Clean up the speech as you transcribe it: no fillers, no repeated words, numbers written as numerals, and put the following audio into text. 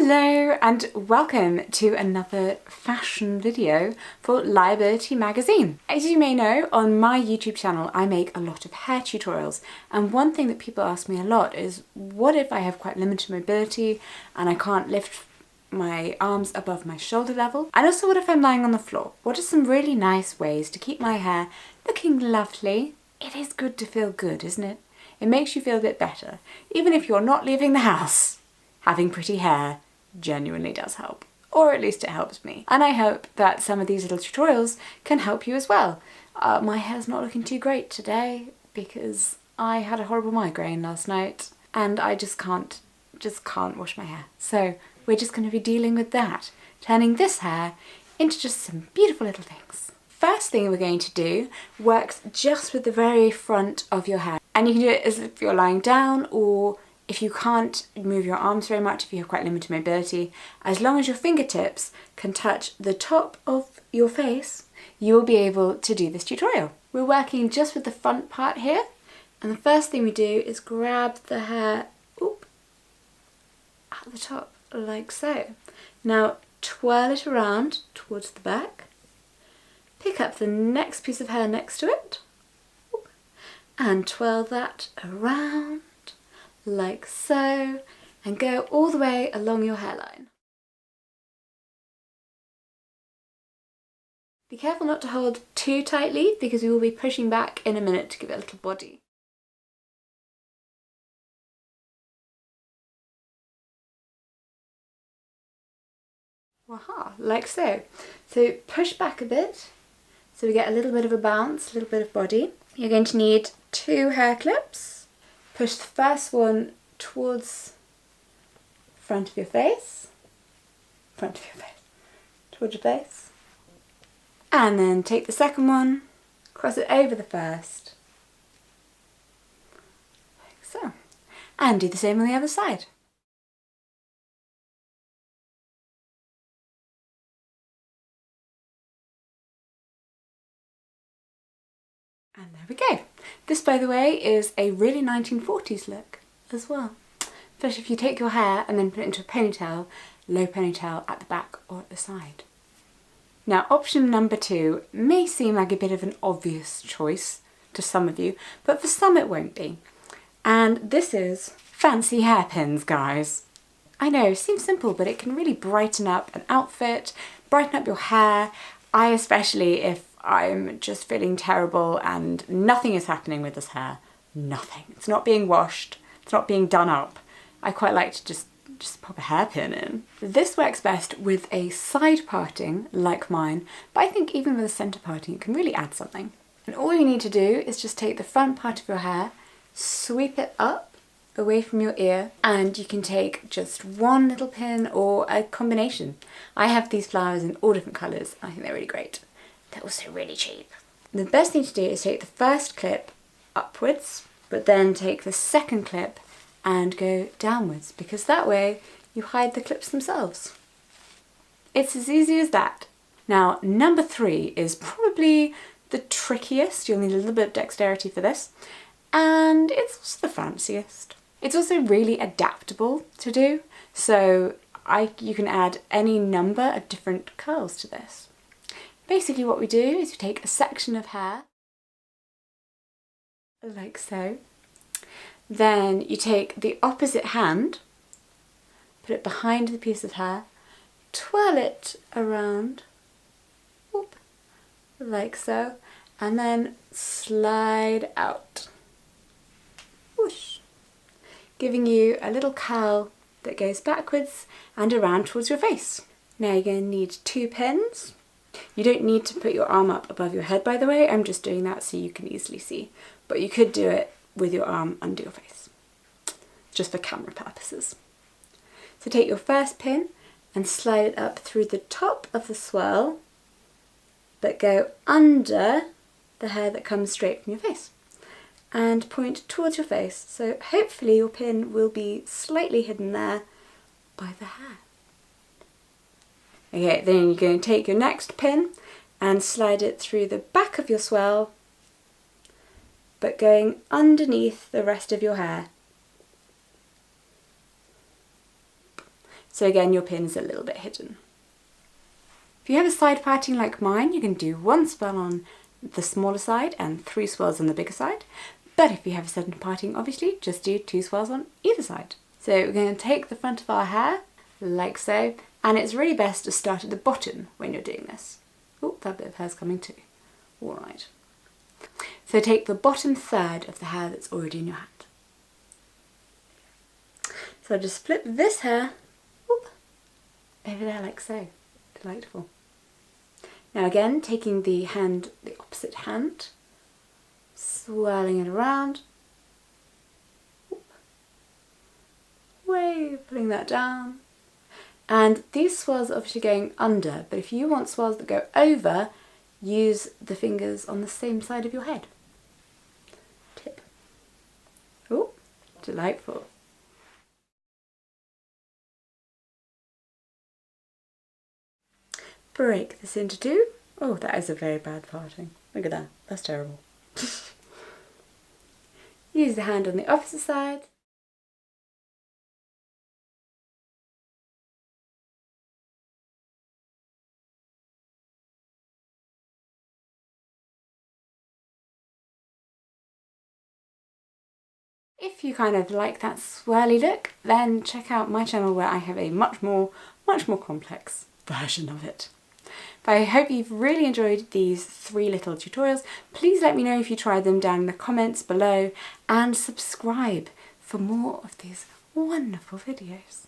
Hello and welcome to another fashion video for Liability magazine. As you may know, on my YouTube channel I make a lot of hair tutorials, and one thing that people ask me a lot is what if I have quite limited mobility and I can't lift my arms above my shoulder level? And also, what if I'm lying on the floor? What are some really nice ways to keep my hair looking lovely? It is good to feel good, isn't it? It makes you feel a bit better, even if you're not leaving the house. Having pretty hair genuinely does help, or at least it helps me. And I hope that some of these little tutorials can help you as well. My hair's not looking too great today because I had a horrible migraine last night and I just can't wash my hair. So we're just going to be dealing with that, turning this hair into just some beautiful little things. First thing we're going to do works just with the very front of your hair, and you can do it as if you're lying down, or if you can't move your arms very much, if you have quite limited mobility, as long as your fingertips can touch the top of your face, you will be able to do this tutorial. We're working just with the front part here, and the first thing we do is grab the hair at the top, like so. Now twirl it around towards the back, pick up the next piece of hair next to it, and twirl that around like so, and go all the way along your hairline. Be careful not to hold too tightly because we will be pushing back in a minute to give it a little body. Waha, like so. So push back a bit so we get a little bit of a bounce, a little bit of body. You're going to need 2 hair clips. Push the first one towards the front of your face, towards your face, and then take the second one, cross it over the first, like so, and do the same on the other side. And there we go. This, by the way, is a really 1940s look as well. Especially if you take your hair and then put it into a ponytail, low ponytail at the back or at the side. Now, option number 2 may seem like a bit of an obvious choice to some of you, but for some it won't be. And this is fancy hairpins, guys. I know, seems simple, but it can really brighten up an outfit, brighten up your hair. I especially, if I'm just feeling terrible and nothing is happening with this hair. Nothing. It's not being washed. It's not being done up. I quite like to just pop a hairpin in. This works best with a side parting like mine, but I think even with a centre parting it can really add something. And all you need to do is just take the front part of your hair, sweep it up away from your ear, and you can take just one little pin or a combination. I have these flowers in all different colours. I think they're really great. They're also really cheap. The best thing to do is take the first clip upwards, but then take the second clip and go downwards, because that way you hide the clips themselves. It's as easy as that. Now, number 3 is probably the trickiest. You'll need a little bit of dexterity for this, and it's also the fanciest. It's also really adaptable to do, so you can add any number of different curls to this. Basically what we do is we take a section of hair, like so, then you take the opposite hand, put it behind the piece of hair, twirl it around, like so, and then slide out, whoosh, giving you a little curl that goes backwards and around towards your face. Now you're going to need 2 pins. You don't need to put your arm up above your head, by the way. I'm just doing that so you can easily see. But you could do it with your arm under your face, just for camera purposes. So take your first pin and slide it up through the top of the swirl, but go under the hair that comes straight from your face, and point towards your face. So hopefully your pin will be slightly hidden there by the hair. Okay, then you're going to take your next pin and slide it through the back of your swirl, but going underneath the rest of your hair. So again, your pin is a little bit hidden. If you have a side parting like mine, you can do 1 swirl on the smaller side and 3 swirls on the bigger side. But if you have a centre parting, obviously, just do 2 swirls on either side. So we're going to take the front of our hair, like so, and it's really best to start at the bottom when you're doing this. Oh, that bit of hair's coming too. All right. So take the bottom third of the hair that's already in your hat. So just flip this hair over there like so. Delightful. Now again, taking the opposite hand, swirling it around, way, pulling that down. And these swirls are obviously going under, but if you want swirls that go over, use the fingers on the same side of your head. Tip. Oh, delightful. Break this into 2. Oh, that is a very bad parting. Look at that. That's terrible. Use the hand on the opposite side. If you kind of like that swirly look, then check out my channel where I have a much more complex version of it. But I hope you've really enjoyed these 3 little tutorials. Please let me know if you tried them down in the comments below, and subscribe for more of these wonderful videos.